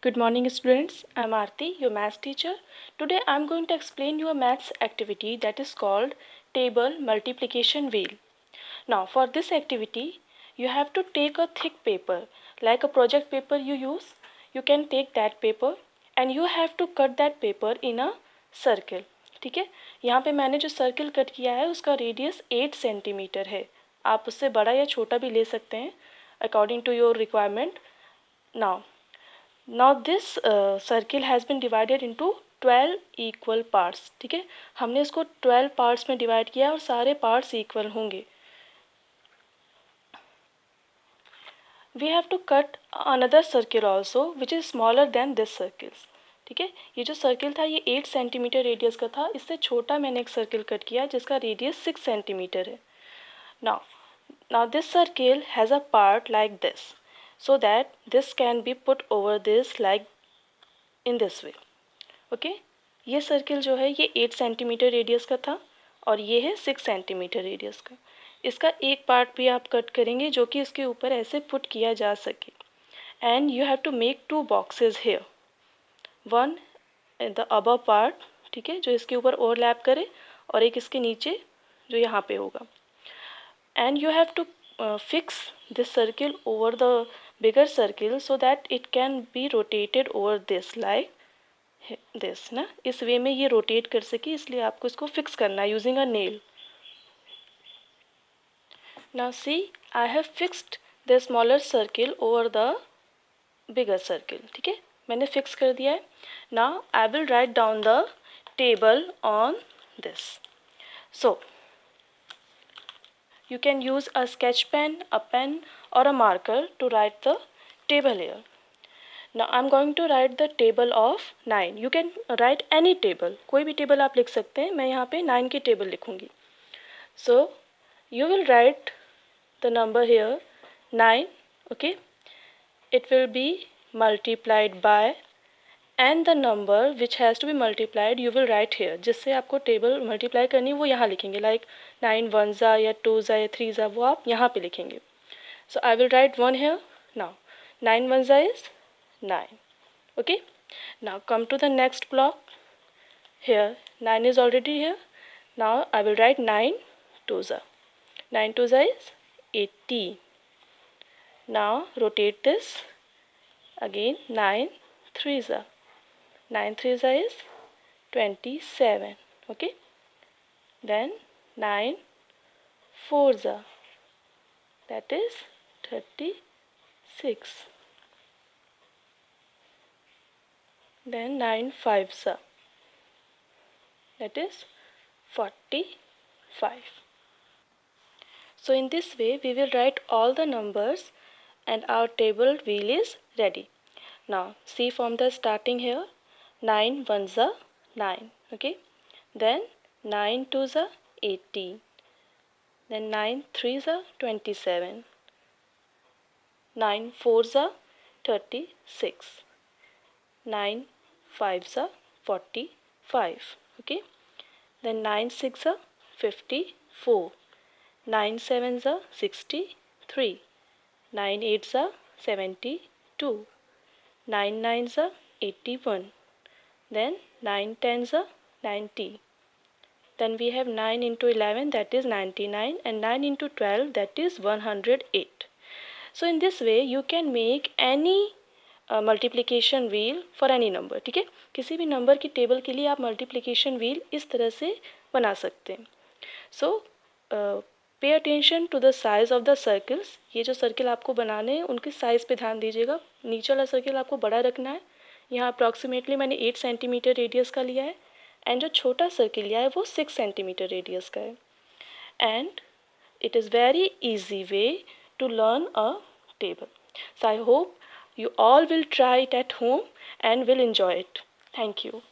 Good morning students, I am Aarti, your maths teacher. Today I am going to explain you a maths activity that is called table multiplication wheel. Now for this activity, you have to take a thick paper, like a project paper you use. You can take that paper and you have to cut that paper in a circle. ठीक है, यहाँ पे मैंने जो circle cut किया है उसका radius 8 centimetre है. आप उससे बड़ा या छोटा भी ले सकते हैं according to your requirement. Now this circle has been divided into 12 equal parts. ठीक है, हमने इसको 12 parts में डिवाइड किया और सारे parts equal होंगे. We have to cut another circle also which is smaller than this circles. ठीक है, ये जो सर्किल था ये 8 सेंटीमीटर रेडियस का था. इससे छोटा मैंने एक सर्किल कट किया जिसका रेडियस 6 सेंटीमीटर है. Now this circle has a part like this, so that this can be put over this like in this way. Okay, ये सर्किल जो है ये 8 सेंटीमीटर रेडियस का था और ये है 6 सेंटीमीटर रेडियस का. इसका एक पार्ट भी आप कट करेंगे जो कि इसके ऊपर ऐसे पुट किया जा सके. And you have to make 2 boxes here, one in the above part, ठीक है, जो इसके ऊपर ओवरलैप करे, और एक इसके नीचे जो यहाँ पे होगा. And you have to fix this circle over the bigger circle so that it can be rotated over this like this ना. इस वे में ये रोटेट कर सके, इसलिए आपको इसको फिक्स करना है using a nail. Now see, I have fixed the smaller circle over the bigger circle. ठीक है, मैंने फिक्स कर दिया है. Now I will write down the table on this. So you can use a sketch pen, a pen or a marker to write the table here. Now I am going to write the table of 9. You can write any table, कोई भी table आप लिख सकते हैं. मैं यहाँ पे 9 की टेबल लिखूँगी. So you will write the number here 9. Okay, it will be multiplied by, and the number which has to be multiplied you will write here. जिससे आपको टेबल मल्टीप्लाई करनी वो यहाँ लिखेंगे, लाइक 9 1 या 2 या 3 वो आप यहाँ पे लिखेंगे. So I will write 1 here. Now 9 1 is 9. Okay, now come to the next block. Here 9 is already here. Now I will write 9 2 9 2 is 18. Now rotate this again. 9 3 9 3 is 27. Okay, then 9 4 that is 36. Then 9 5 that is 45. So in this way we will write all the numbers and our table wheel is ready. Now see from the starting here, 9 1 9. Okay, then 9 2 18. Then 9 3 27. 9 4 36. 9 5 45. Okay, then 9 6 54. 9 7 63. 9 8 72. 9 9 81. Then 9 10 90. Then we have 9 into 11, that is 99, and 9 into 12, that is 108. So in this way you can make any multiplication wheel for any number. ठीक है, किसी भी number की table के लिए आप multiplication wheel इस तरह से बना सकते हैं. So pay attention to the size of the circles. ये जो सर्किल आपको बनाने हैं उनके साइज़ पे ध्यान दीजिएगा. नीचे वाला सर्किल आपको बड़ा रखना है. यहाँ अप्रॉक्सीमेटली मैंने 8 सेंटीमीटर रेडियस का लिया है, एंड जो छोटा सर्किल लिया है वो 6 सेंटीमीटर रेडियस का है. And it is very easy way to learn a table. So I hope you all will try it at home and will enjoy it. Thank you.